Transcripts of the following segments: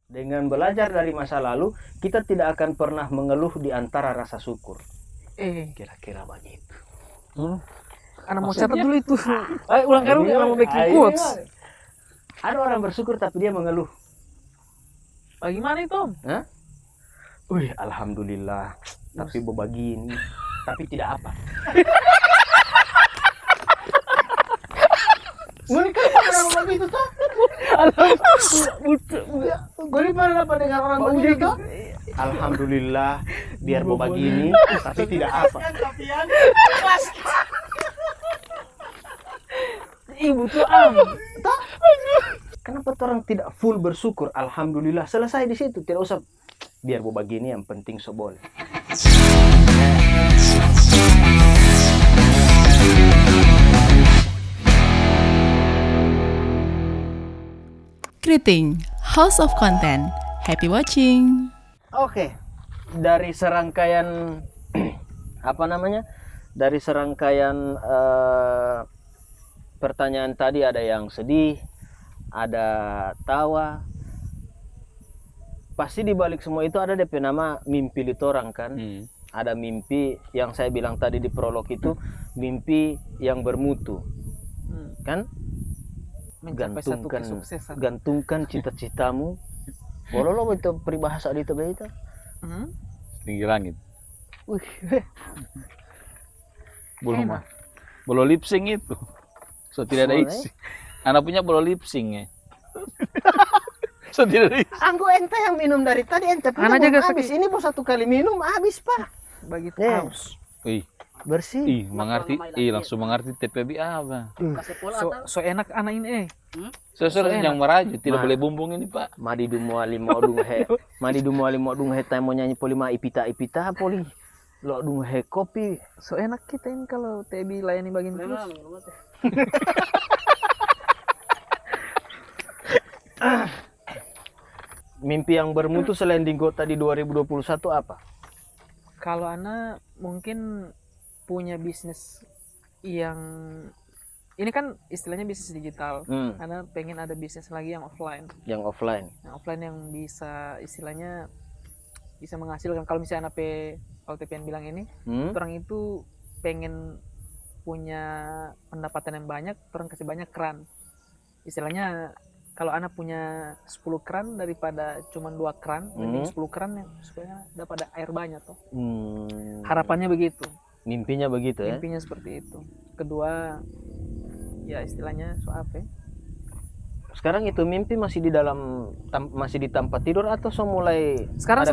Dengan belajar dari masa lalu, kita tidak akan pernah mengeluh di antara rasa syukur. Kira-kira begitu. Anak mau catat dulu itu. Ayo ulang kali mau bikin quotes. Ada orang bersyukur tapi dia mengeluh. Bagaimana itu, Om? Hah? Wih, alhamdulillah. Tapi begini, tapi tidak apa. Mereka pernah begitu toh? Bagaimana dapat dengar orang begitu toh? Alhamdulillah, biar begini, tapi tidak apa. Ibu tuh Am. Kenapa orang tidak full bersyukur? Alhamdulillah, selesai di situ. Tidak usah biar begini, yang penting so boleh. Greeting, House of Content. Happy watching. Oke, dari serangkaian apa namanya? Dari serangkaian pertanyaan tadi ada yang sedih, ada tawa. Pasti di balik semua itu ada DP nama mimpi litorang kan? Ada mimpi yang saya bilang tadi di prolog itu mimpi yang bermutu, kan? Gantungkan cita-citamu. Boleh lo itu peribahasa di tebel itu? Tinggi langit. Wih, Belum lip sync itu. So tidak ada isi. Anak punya belum lip sync ya. So tidak ada isi. Anggo ente yang minum dari tadi ente punya belum habis. Ini baru 1 kali minum habis pak. Begitu haus. Ih, bersih. mengerti. Langsung mengerti TPB apa. So enak anak ini Sesuatu yang meraju, tidak boleh bumbung ini pak. Madi dumuali mo dung he tay mau nyanyi poli ma ipita poli. Lo dung he kopi. So enak kita ini kalau TB layani bagian terus. Mimpi yang bermutu selain Dinggota di 2021 apa? Kalau anak mungkin punya bisnis yang ini kan istilahnya bisnis digital. Anak pengen ada bisnis lagi yang offline. Yang offline. Yang offline yang bisa istilahnya bisa menghasilkan. Kalau misalnya anak kalau TPN bilang ini, orang itu pengen punya pendapatan yang banyak, orang kasih banyak keran. Istilahnya kalau anak punya 10 keran daripada cuma 2 keran, mending 10 keran ya, supaya dapat air banyak tuh. Harapannya begitu. Mimpinya begitu ya? Mimpinya seperti itu. Kedua, ya istilahnya so apa ya? Sekarang itu mimpi masih di dalam masih di tempat tidur atau so mulai sekarang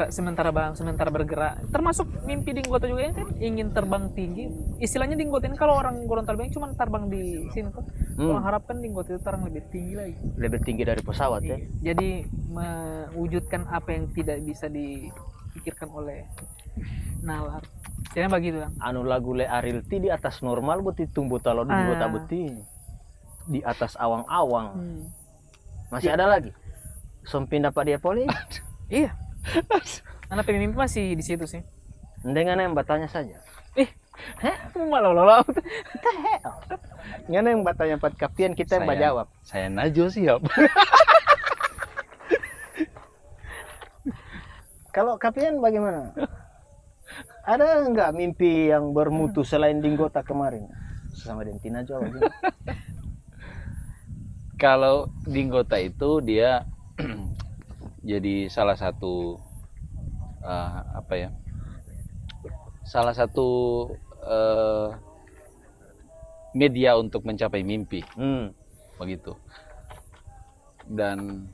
sementara bergerak. Termasuk mimpi Dinggota juga kan ingin terbang tinggi. Istilahnya Dinggota ini kalau orang Gorontalo Bank cuma terbang di sini tuh. Orang harapkan Dinggota itu terbang lebih tinggi lagi. Lebih tinggi dari pesawat ya. Jadi mewujudkan apa yang tidak bisa dipikirkan oleh nalar. Jadi begitu kan. Anu lagu le Arilti di atas normal buat tumbuh talo di Dinggota beti. Di atas awang-awang. Masih ada lagi. Sompin dapat dia poli. Iya. Anak pemimpi masih di situ sih. Dengan yang bertanya saja. Malah lola. Ngana yang bertanya pat kapian kita yang jawab. Saya Najo siap. Kalau kapian bagaimana? Ada enggak mimpi yang bermutu selain Dinggota kemarin? Sama Dentina jawab. Kalau Dinggota itu dia jadi salah satu media untuk mencapai mimpi, begitu. Dan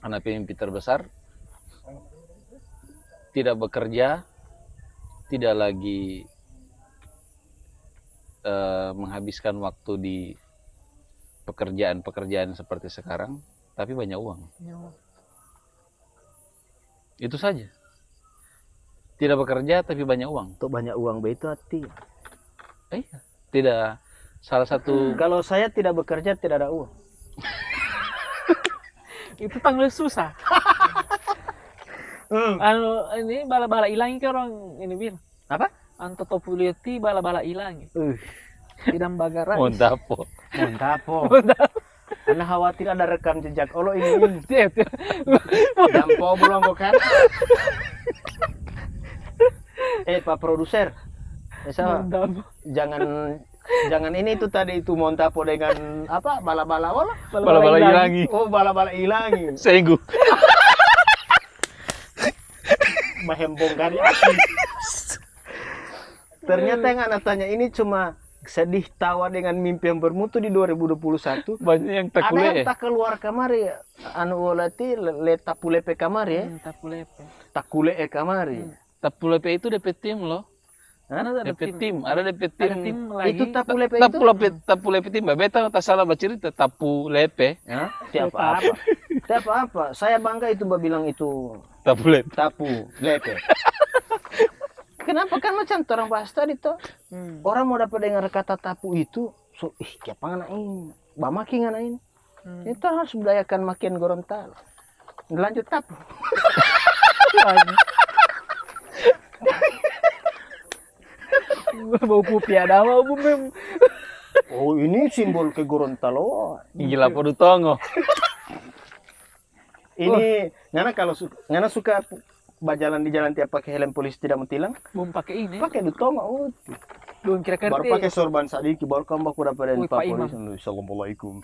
anak pemimpi terbesar tidak bekerja, tidak lagi menghabiskan waktu di pekerjaan seperti sekarang, tapi banyak uang. Itu saja. Tidak bekerja tapi banyak uang. Untuk banyak uang begitu hati. Tidak. Salah satu. Kalau saya tidak bekerja tidak ada uang. Itu tanggal susah. Ini bala-bala hilang ke orang ini bilang. Apa? Anto topuliti bala-bala hilang. Tidak bagara. Montapo. Anda khawatir ada rekam jejak Olo ini. Siap. Jampo belum bukan? Pak produser. Bisa jangan ini itu tadi itu montapo dengan apa bala-bala Olo. Bala-bala hilangi. Oh, bala-bala hilangi. Senggu. Mahembong kali asli. Ternyata yang anak tanya ini cuma sedih tawa dengan mimpi yang bermutu di 2021. Banyak yang tak Ada yang kuliah. tak keluar kamar ya. Anu olati leta pulepe kamar ya. Tapulepe. Tak kule kamar ya. Tapulepe itu DP tim loh. Ada DP tim, ada DP tim. Ada tim lagi. Itu tapulepe itu. Tapulepe tim, beta tak salah bercerita tapulepe. Ya, siapa apa? Siapa apa? Saya bangga itu bilang itu Tapulepe. tapu lepe. Kenapa kan macam orang bahas tadi toh? Orang mau dapat dengar kata tapu itu, so siapa ngana ini? Bamaki ngana ini? Itu harus budayakan makin Gorontalo. Lanjut tapu. Bau pupi ada bau bumem. Oh, ini simbol ke Gorontalo. Gila podo tongo. Ini ngana kalau ngana suka berjalan di jalan tiap pakai helm polisi tidak mentilang, Belum pakai ini. pakai dutong. Oh, Belum kira-kira. baru pakai sorban sadiki, baru kamu baku dapat dari Wih, Pak Pak Imam. Polisi. Assalamualaikum.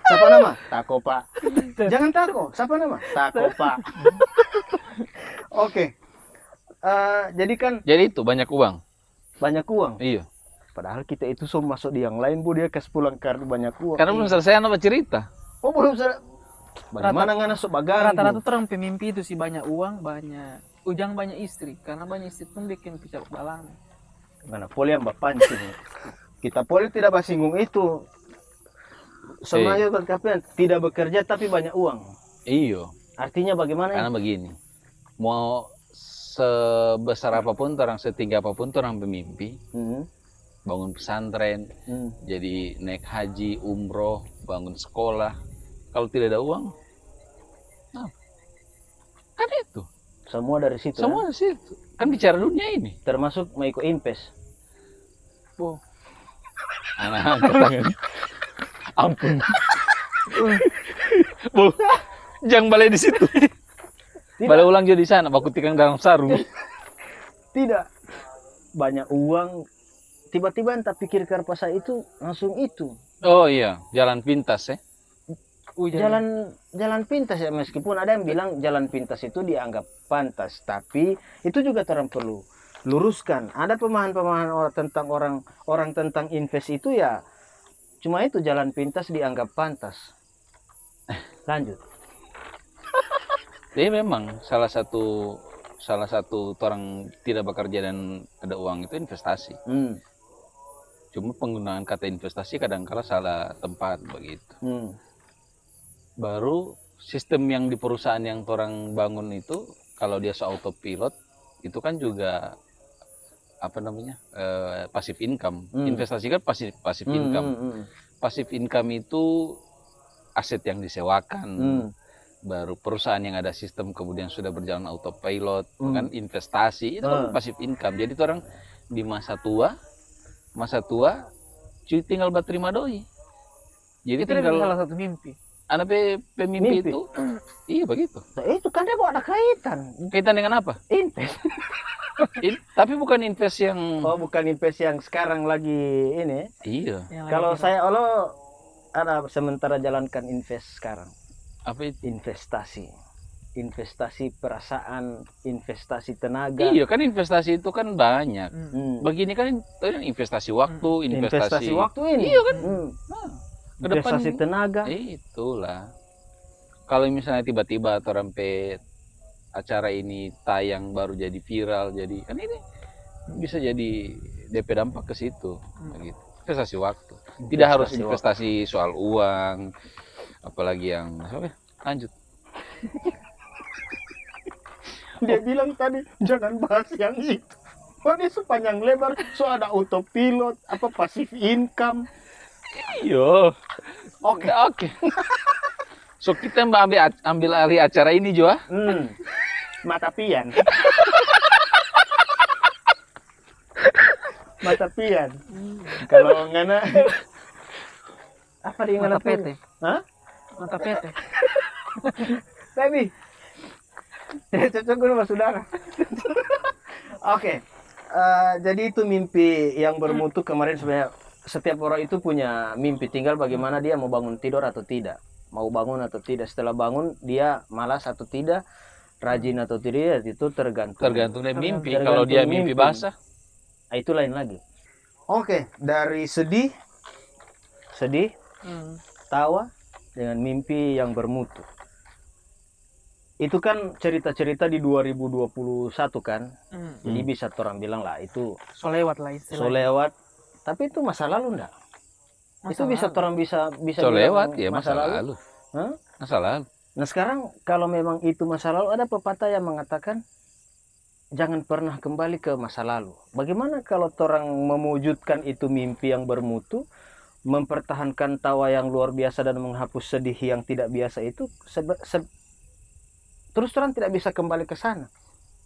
Siapa nama? Tako Pak. Jangan tako. Siapa nama? Tako Pak. Oke. Jadi kan Jadi itu banyak uang. banyak uang. Iya. Padahal kita itu semua masuk di yang lain, Bu, dia kasih pulang kartu banyak uang. Karena belum selesai anak bercerita. Oh, belum selesai. Bagaimana ngana sok bagang? Rata-rata orang pemimpi itu sih banyak uang, banyak ujang, banyak istri. Karena banyak istri pun bikin picak balang. Mana poli yang pancing. Kita poli tidak bersinggung itu. Semuanya berkapian tidak bekerja tapi banyak uang. Iyo. Artinya bagaimana? Karena begini. Mau sebesar apapun, orang setinggi apapun, orang pemimpi, bangun pesantren, jadi naik haji, umroh, bangun sekolah. Kalau tidak ada uang, nah, kan itu. Semua dari situ. Semua ya? di situ. Kan bicara dunia ini. Termasuk Maiko Impes. Wow. Anak angkat tangan. Ampun. Bu, jangan balik di situ. Balik ulang jadi di sana, baku tikang dalam sarung. Tidak. Banyak uang. Tiba-tiba entah pikir karpasa itu langsung itu. Oh iya, jalan pintas ya. Jalan pintas ya, meskipun ada yang bilang jalan pintas itu dianggap pantas, tapi itu juga orang perlu luruskan. Ada pemahaman-pemahaman orang tentang invest itu ya cuma itu jalan pintas dianggap pantas. Lanjut. Jadi memang salah satu orang tidak bekerja dan ada uang itu investasi. Cuma penggunaan kata investasi kadang-kala salah tempat begitu. Baru sistem yang di perusahaan yang orang bangun itu kalau dia autopilot itu kan juga apa namanya passive income. Investasi kan passive income. Passive income itu aset yang disewakan. Baru perusahaan yang ada sistem kemudian sudah berjalan autopilot kan investasi itu kan passive income. Jadi orang di masa tua cuy tinggal berterima doi. Jadi itu tinggal salah satu mimpi. anak pemimpi itu iya begitu. Nah, itu kan dia ada Kaitan dengan apa? invest. Tapi bukan invest yang Oh, bukan invest yang sekarang lagi ini. iya. Kalau saya ada sementara jalankan invest sekarang. Apa itu? Investasi perasaan, investasi tenaga. Iya kan investasi itu kan banyak. Begini kan itu investasi waktu, Investasi waktu ini. Iya kan? Nah, Ke depan investasi ini. tenaga. Itulah. Kalau misalnya tiba-tiba atau sampai acara ini tayang baru jadi viral, jadi kan ini bisa jadi DP dampak ke situ. Begitu. Investasi waktu. Tidak harus investasi soal uang, apalagi yang lanjut. Dia bilang tadi jangan bahas yang itu. Ini sepanjang lebar so ada autopilot, apa passive income. Iya. Oke. So kita ambil alih acara ini Jo. Mata pian. mata pian. Kalau ngana apa di ngana Mata PT. Hah? Mata PT. Baby. Tidak cocok sama saudara. Oke. Jadi itu mimpi yang bermutu kemarin. Sebenarnya setiap orang itu punya mimpi, tinggal bagaimana dia mau bangun tidur atau tidak, mau bangun atau tidak. Setelah bangun dia malas atau tidak, rajin atau tidak, itu tergantung dari mimpi. Tergantung Kalau dia mimpi mimpi. basah, itu lain lagi. Oke, dari sedih, tawa dengan mimpi yang bermutu. Itu kan cerita-cerita di 2021 kan. Jadi bisa orang bilang lah itu So lewat lah istilahnya. so lewat. Tapi itu masa lalu enggak? Itu bisa orang bisa so bilang lewat ya masa lalu. Hah? Masa lalu. Nah sekarang kalau memang itu masa lalu, ada pepatah yang mengatakan jangan pernah kembali ke masa lalu. Bagaimana kalau orang mewujudkan itu mimpi yang bermutu, mempertahankan tawa yang luar biasa dan menghapus sedih yang tidak biasa itu, terus orang tidak bisa kembali ke sana.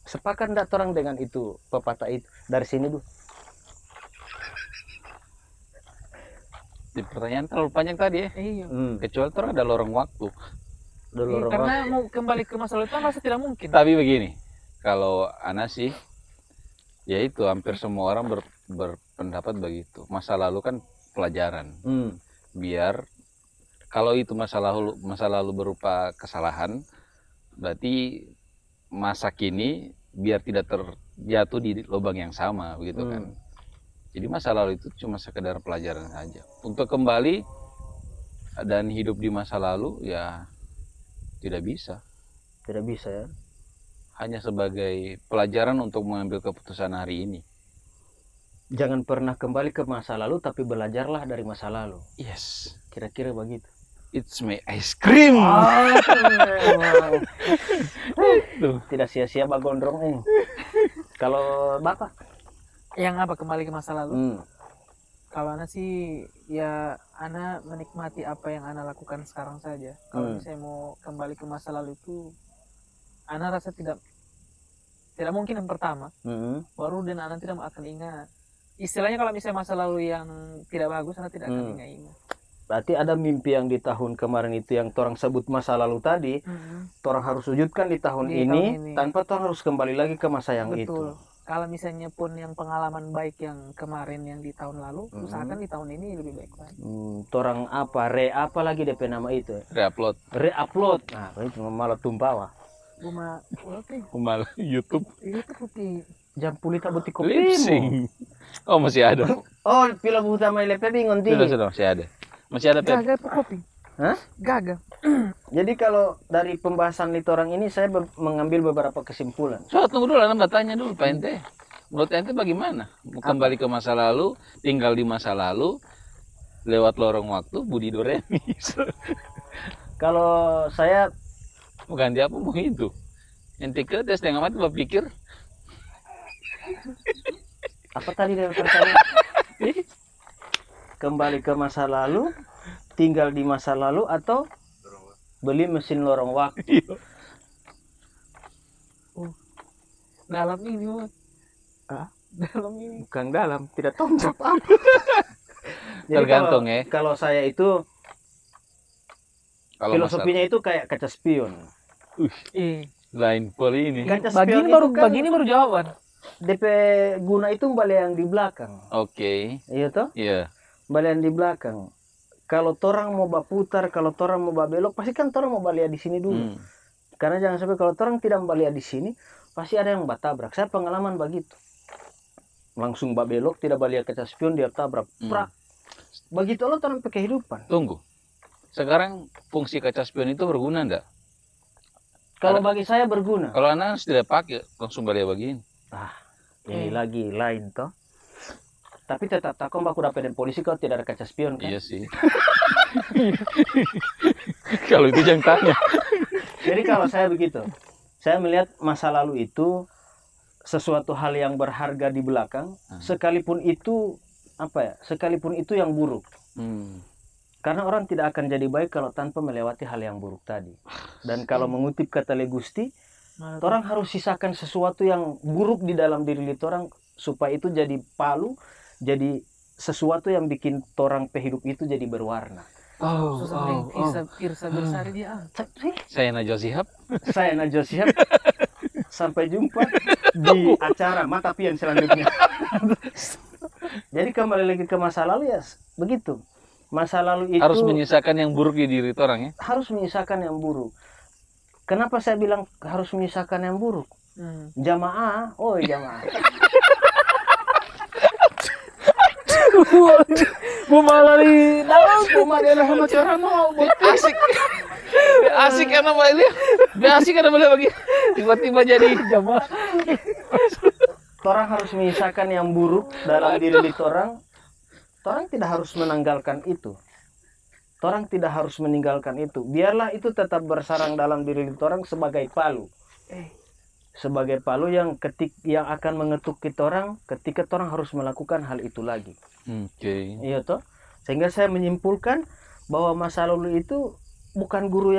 Sepakat enggak orang dengan itu pepatah itu? Dari sini dulu. Di pertanyaan terlalu panjang tadi ya. Iya. Kecuali orang ada lorong waktu. Karena mau kembali ke masa lalu itu rasa tidak mungkin. Tapi begini, kalau Ana sih, ya itu hampir semua orang berpendapat begitu. Masa lalu kan pelajaran. Biar kalau itu masa lalu berupa kesalahan, berarti masa kini biar tidak terjatuh di lubang yang sama, begitu kan. Jadi masa lalu itu cuma sekedar pelajaran saja. Untuk kembali dan hidup di masa lalu ya tidak bisa. Tidak bisa ya. Hanya sebagai pelajaran untuk mengambil keputusan hari ini. Jangan pernah kembali ke masa lalu, tapi belajarlah dari masa lalu. Yes. Kira-kira begitu. It's my ice cream. Tidak sia-sia Pak Gondrong ini. Kalau Bapak? Yang apa kembali ke masa lalu? Kalau Ana sih ya Ana menikmati apa yang Ana lakukan sekarang saja. Kalau misalnya mau kembali ke masa lalu itu, Ana rasa tidak mungkin yang pertama. Baru dan Ana tidak akan ingat. Istilahnya kalau misalnya masa lalu yang tidak bagus, Ana tidak akan ingat. Berarti ada mimpi yang di tahun kemarin itu yang orang sebut masa lalu tadi, orang harus wujudkan di tahun ini, tanpa orang harus kembali lagi ke masa yang Betul. itu. Kalau misalnya pun yang pengalaman baik yang kemarin yang di tahun lalu, usahakan di tahun ini lebih baik lagi. Orang apa lagi DP nama itu? Reupload. Nah, itu malah tumpawa. Malah YouTube. Itu putih. Jam pulita butik kopi. Lipsing. Oh masih ada. Oh, film utama LPP ngonti. Sudah masih ada. Masih ada Gagal kopi. Hah? Gagal. Jadi kalau dari pembahasan litorang ini saya mengambil beberapa kesimpulan. So, tunggu dulu, Anda tanya dulu Pak Ente. Menurut Ente bagaimana? Mau kembali ke masa lalu, tinggal di masa lalu, lewat lorong waktu, Budi Doremi. Kalau saya mau ganti apa mau itu? Ente ke tes setengah mati berpikir. apa tadi dari pertanyaan? Kembali ke masa lalu, tinggal di masa lalu, atau beli mesin lorong waktu? Dalam ini, Mas. Dalam ini. Bukan dalam, tidak tahu apa. Tergantung ya. Kalau saya itu Kalau filosofinya itu kayak kaca spion. Lain poli ini. Kaca Begini spion baru jawaban. DP guna itu balik yang di belakang. Oke. Iya toh? Iya. Balik yang di belakang. Kalau orang mau baputar, kalau orang mau belok, pasti kan orang mau balik di sini dulu. Karena jangan sampai kalau orang tidak balik di sini, pasti ada yang batabrak. Saya pengalaman begitu. Langsung belok, tidak balik kaca spion, dia tabrak. Prak. Begitu lo orang pakai kehidupan. Tunggu. Sekarang fungsi kaca spion itu berguna enggak? Kalau bagi saya berguna. Kalau anak tidak pakai, langsung balik begini. Ini lagi lain toh. Tapi tetap takut aku dapat dari polisi kalau tidak ada kaca spion kan? Iya sih. Kalau itu jangan tanya. Jadi kalau saya begitu, saya melihat masa lalu itu sesuatu hal yang berharga di belakang, sekalipun itu apa ya? Sekalipun itu yang buruk. Karena orang tidak akan jadi baik kalau tanpa melewati hal yang buruk tadi. Dan kalau mengutip kata Le Gusti, orang harus sisakan sesuatu yang buruk di dalam diri orang supaya itu jadi palu jadi sesuatu yang bikin torang hidup itu jadi berwarna. Irsa Bersari dia. Saya Najwa Shihab. Saya Najwa Shihab. Sampai jumpa di acara Mata Pian selanjutnya. Jadi kembali lagi ke masa lalu ya begitu. Masa lalu itu Harus menyisakan yang buruk di diri orang ya. harus menyisakan yang buruk. Kenapa saya bilang harus menyisakan yang buruk? Jamaah, jamaah. Bumalari, Asik. Asik karena ini. Asik karena bagi tiba-tiba jadi jamaah. Torang harus menyisakan yang buruk dalam diri torang. Torang tidak harus menanggalkan itu. Torang tidak harus meninggalkan itu. Biarlah itu tetap bersarang dalam diri torang sebagai palu. Sebagai palu yang akan mengetuk kita orang ketika torang harus melakukan hal itu lagi. Oke. Iya toh. Sehingga saya menyimpulkan bahwa masa lalu itu bukan guru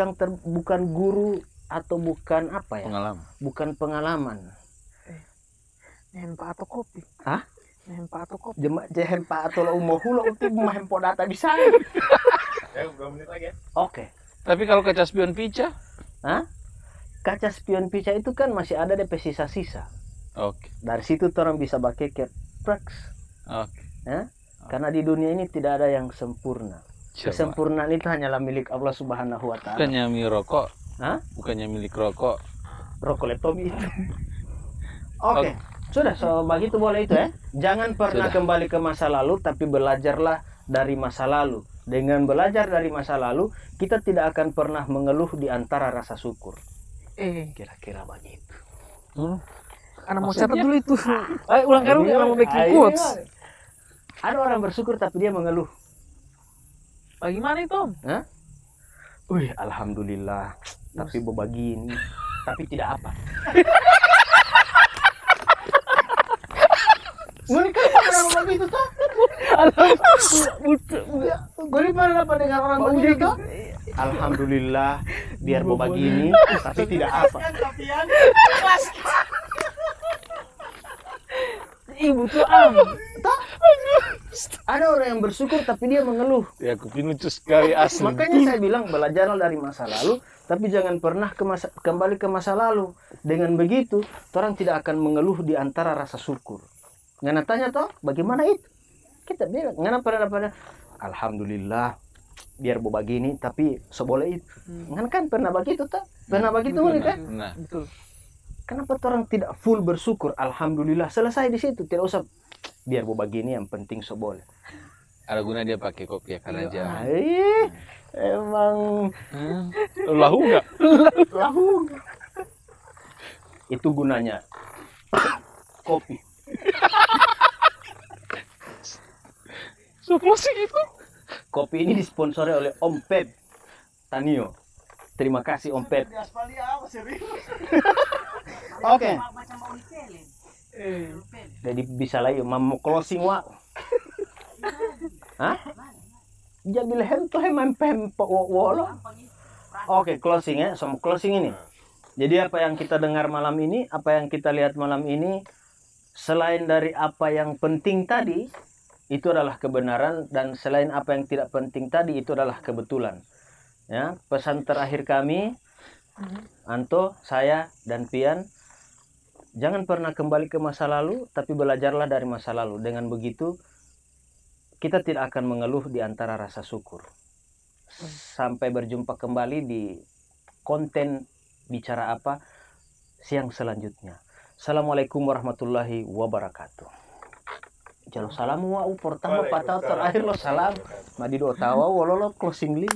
atau bukan apa ya? Pengalaman. Bukan pengalaman. Hempa atau kopi? Hah? Hempa atau kopi? Hempa atau la umuhula uti mahempo data bisa. Ya, 2 menit lagi ya. Oke. Tapi kalau kaca spion pica? Hah? Kaca spion pica itu kan masih ada DP sisa-sisa. Oke. Dari situ orang bisa pakai praks. Oke. Ya? Karena di dunia ini tidak ada yang sempurna. Coba. Kesempurnaan itu hanyalah milik Allah Subhanahu wa taala. Bukannya milik rokok? Hah? Bukannya milik rokok? Rokoletomi itu. Oke. Sudah, so begitu boleh itu ya. Jangan pernah kembali ke masa lalu, tapi belajarlah dari masa lalu. Dengan belajar dari masa lalu, kita tidak akan pernah mengeluh di antara rasa syukur. Kira-kira begitu. Anak mau catat dulu itu. Ayo ulang kali mau bikin quotes. Ada orang bersyukur tapi dia mengeluh. Bagaimana itu, Om? Hah? Wih, alhamdulillah. Tapi begini, tapi tidak apa. Gue kan pernah begitu toh. Gue pernah dengar orang begitu toh. Alhamdulillah, biar begini, tapi tidak apa. Ibu tuh Am. Ada orang yang bersyukur tapi dia mengeluh. Ya, aku lucu sekali asli. Makanya saya bilang belajarlah dari masa lalu, tapi jangan pernah kembali ke masa lalu. Dengan begitu, orang tidak akan mengeluh di antara rasa syukur. Ngana tanya toh, bagaimana itu? Kita bilang, ngana pada alhamdulillah, biar begini, tapi seboleh itu. Ngana kan pernah begitu toh? Pernah begitu kan? Nah, Betul. Kenapa orang tidak full bersyukur? Alhamdulillah, selesai di situ. Tidak usah biar begini, yang penting seboleh. ada guna dia pakai kopi akan aja. Emang Lahu nggak? lahu. Itu gunanya kopi. Semua sih itu. Kopi ini disponsori oleh Om Pep Tanio. Terima kasih Om Pep. Oke. Jadi bisa lah yuk, mau closing wa. Hah? Jadi lehen tuh main pempo wolo. Oke, closing ya, sama closing ini. Jadi apa yang kita dengar malam ini, apa yang kita lihat malam ini, selain dari apa yang penting tadi, itu adalah kebenaran, dan selain apa yang tidak penting tadi, itu adalah kebetulan. Ya, pesan terakhir kami, Anto, saya, dan Pian, jangan pernah kembali ke masa lalu, tapi belajarlah dari masa lalu. Dengan begitu, kita tidak akan mengeluh di antara rasa syukur. Sampai berjumpa kembali di konten Bicara Apa siang selanjutnya. Assalamualaikum warahmatullahi wabarakatuh. Jalo salam wa pertama patah terakhir lo salam. Madi do tawa wololo closing link.